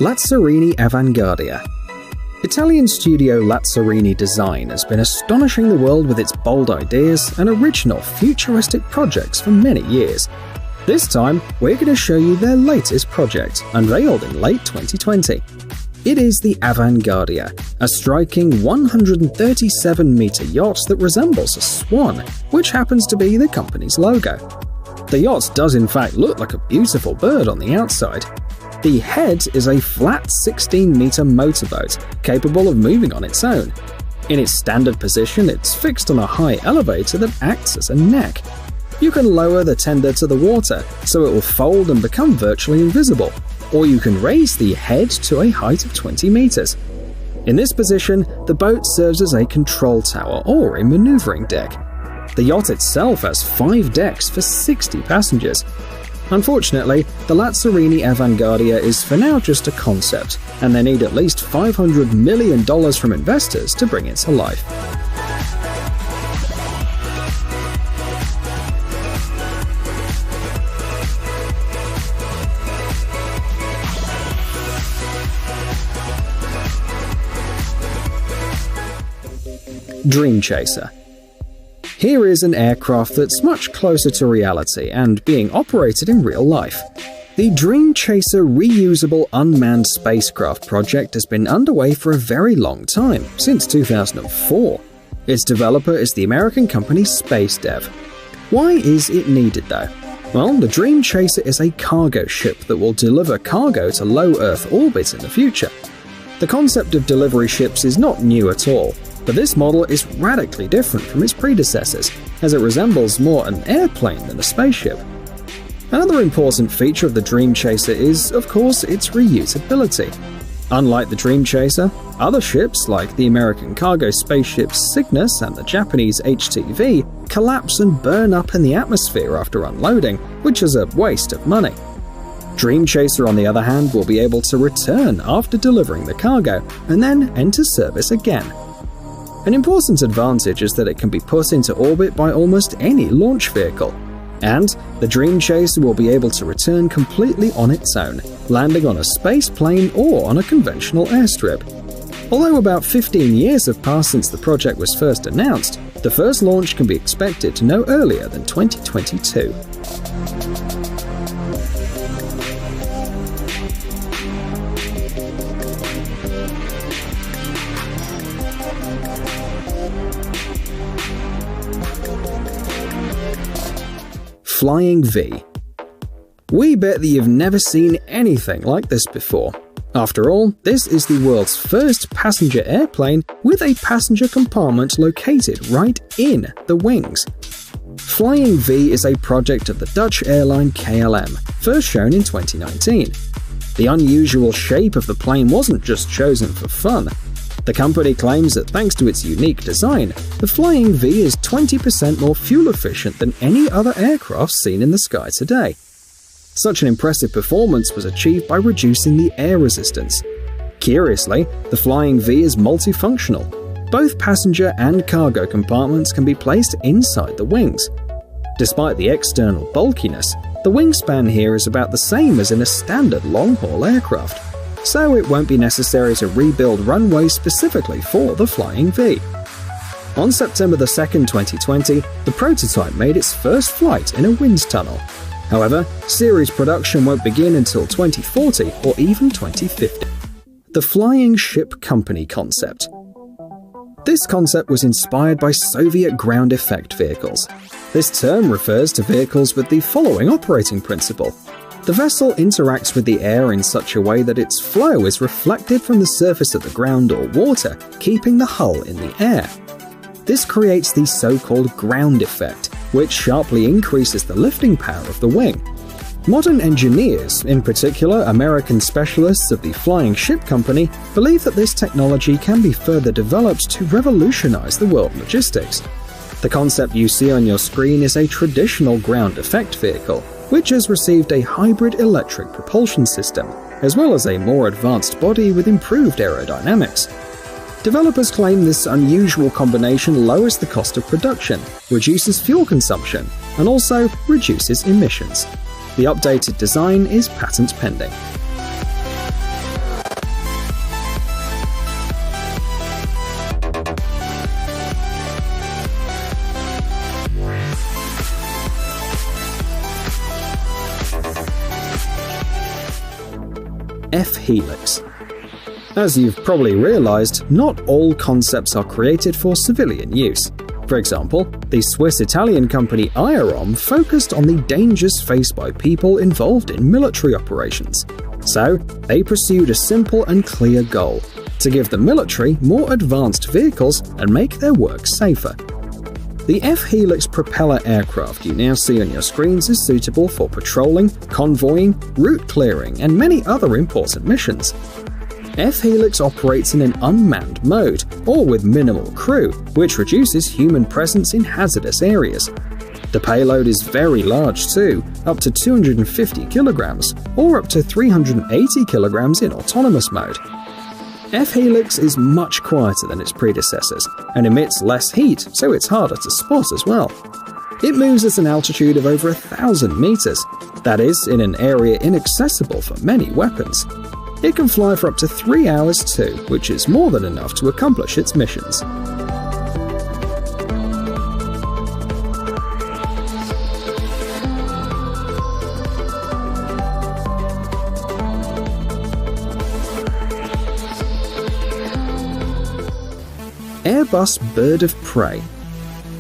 Lazzarini Avangardia. Italian studio Lazzarini Design has been astonishing the world with its bold ideas and original futuristic projects for many years. This time, we're going to show you their latest project, unveiled in late 2020. It is the Avangardia, a striking 137-meter yacht that resembles a swan, which happens to be the company's logo. The yacht does in fact look like a beautiful bird on the outside. The head is a flat 16-meter motorboat, capable of moving on its own. In its standard position, it's fixed on a high elevator that acts as a neck. You can lower the tender to the water, so it will fold and become virtually invisible, or you can raise the head to a height of 20 meters. In this position, the boat serves as a control tower or a maneuvering deck. The yacht itself has 5 decks for 60 passengers. Unfortunately, the Lazzarini Avangardia is for now just a concept, and they need at least $500 million from investors to bring it to life. Dream Chaser. Here is an aircraft that's much closer to reality and being operated in real life. The Dream Chaser reusable unmanned spacecraft project has been underway for a very long time, since 2004. Its developer is the American company SpaceDev. Why is it needed though? Well, the Dream Chaser is a cargo ship that will deliver cargo to low Earth orbit in the future. The concept of delivery ships is not new at all, but this model is radically different from its predecessors, as it resembles more an airplane than a spaceship. Another important feature of the Dream Chaser is, of course, its reusability. Unlike the Dream Chaser, other ships like the American cargo spaceship Cygnus and the Japanese HTV collapse and burn up in the atmosphere after unloading, which is a waste of money. Dream Chaser, on the other hand, will be able to return after delivering the cargo and then enter service again. An important advantage is that it can be put into orbit by almost any launch vehicle, and the Dream Chaser will be able to return completely on its own, landing on a space plane or on a conventional airstrip. Although about 15 years have passed since the project was first announced, the first launch can be expected no earlier than 2022. Flying V. We bet that you've never seen anything like this before. After all, this is the world's first passenger airplane with a passenger compartment located right in the wings. Flying V is a project of the Dutch airline KLM, first shown in 2019. The unusual shape of the plane wasn't just chosen for fun. The company claims that thanks to its unique design, the Flying V is 20% more fuel efficient than any other aircraft seen in the sky today. Such an impressive performance was achieved by reducing the air resistance. Curiously, the Flying V is multifunctional. Both passenger and cargo compartments can be placed inside the wings. Despite the external bulkiness, the wingspan here is about the same as in a standard long-haul aircraft, so it won't be necessary to rebuild runways specifically for the Flying V. On September 2, 2020, the prototype made its first flight in a wind tunnel. However, series production won't begin until 2040 or even 2050. The Flying Ship Company concept. This concept was inspired by Soviet ground effect vehicles. This term refers to vehicles with the following operating principle. The vessel interacts with the air in such a way that its flow is reflected from the surface of the ground or water, keeping the hull in the air. This creates the so-called ground effect, which sharply increases the lifting power of the wing. Modern engineers, in particular American specialists of the Flying Ship Company, believe that this technology can be further developed to revolutionize the world logistics. The concept you see on your screen is a traditional ground effect vehicle, which has received a hybrid electric propulsion system, as well as a more advanced body with improved aerodynamics. Developers claim this unusual combination lowers the cost of production, reduces fuel consumption, and also reduces emissions. The updated design is patent pending. F-Helix. As you've probably realized, not all concepts are created for civilian use. For example, the Swiss-Italian company Aerom focused on the dangers faced by people involved in military operations. So, they pursued a simple and clear goal: to give the military more advanced vehicles and make their work safer. The F-Helix propeller aircraft you now see on your screens is suitable for patrolling, convoying, route clearing, and many other important missions. F-Helix operates in an unmanned mode, or with minimal crew, which reduces human presence in hazardous areas. The payload is very large too, up to 250 kilograms, or up to 380 kilograms in autonomous mode. F-Helix is much quieter than its predecessors, and emits less heat, so it's harder to spot as well. It moves at an altitude of over 1,000 meters, that is, in an area inaccessible for many weapons. It can fly for up to 3 hours too, which is more than enough to accomplish its missions. Airbus Bird of Prey.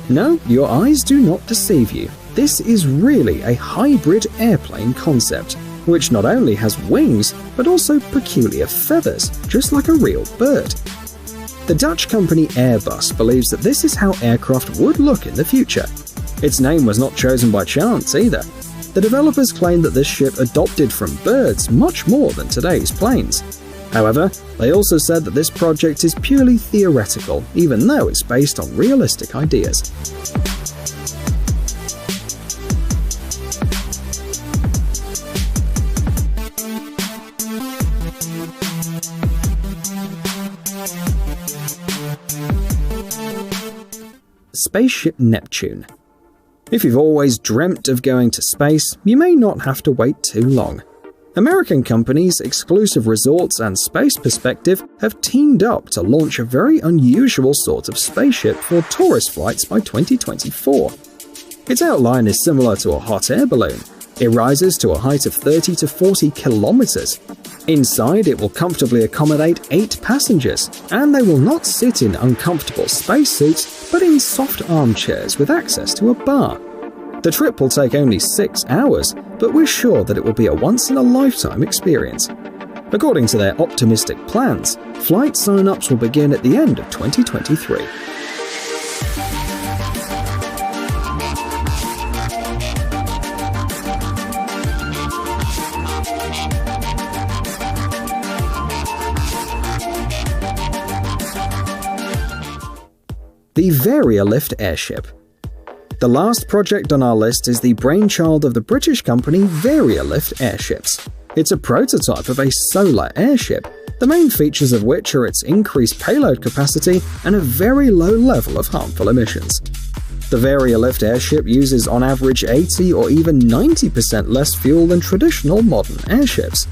No, your eyes do not deceive you. This is really a hybrid airplane concept, which not only has wings, but also peculiar feathers, just like a real bird. The Dutch company Airbus believes that this is how aircraft would look in the future. Its name was not chosen by chance either. The developers claim that this ship adopted from birds much more than today's planes. However, they also said that this project is purely theoretical, even though it's based on realistic ideas. Spaceship Neptune. If you've always dreamt of going to space, you may not have to wait too long. American companies Exclusive Resorts and Space Perspective have teamed up to launch a very unusual sort of spaceship for tourist flights by 2024. Its outline is similar to a hot air balloon. It rises to a height of 30 to 40 kilometers. Inside, it will comfortably accommodate 8 passengers, and they will not sit in uncomfortable spacesuits, but in soft armchairs with access to a bar. The trip will take only 6 hours, but we're sure that it will be a once-in-a-lifetime experience. According to their optimistic plans, flight sign-ups will begin at the end of 2023. The Varialift Airship. The last project on our list is the brainchild of the British company Varialift Airships. It's a prototype of a solar airship, the main features of which are its increased payload capacity and a very low level of harmful emissions. The Varialift Airship uses on average 80 or even 90% less fuel than traditional modern airships.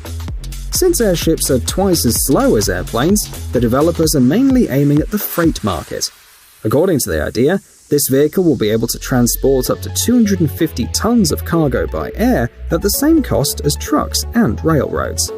Since airships are twice as slow as airplanes, the developers are mainly aiming at the freight market. According to the idea, this vehicle will be able to transport up to 250 tons of cargo by air at the same cost as trucks and railroads.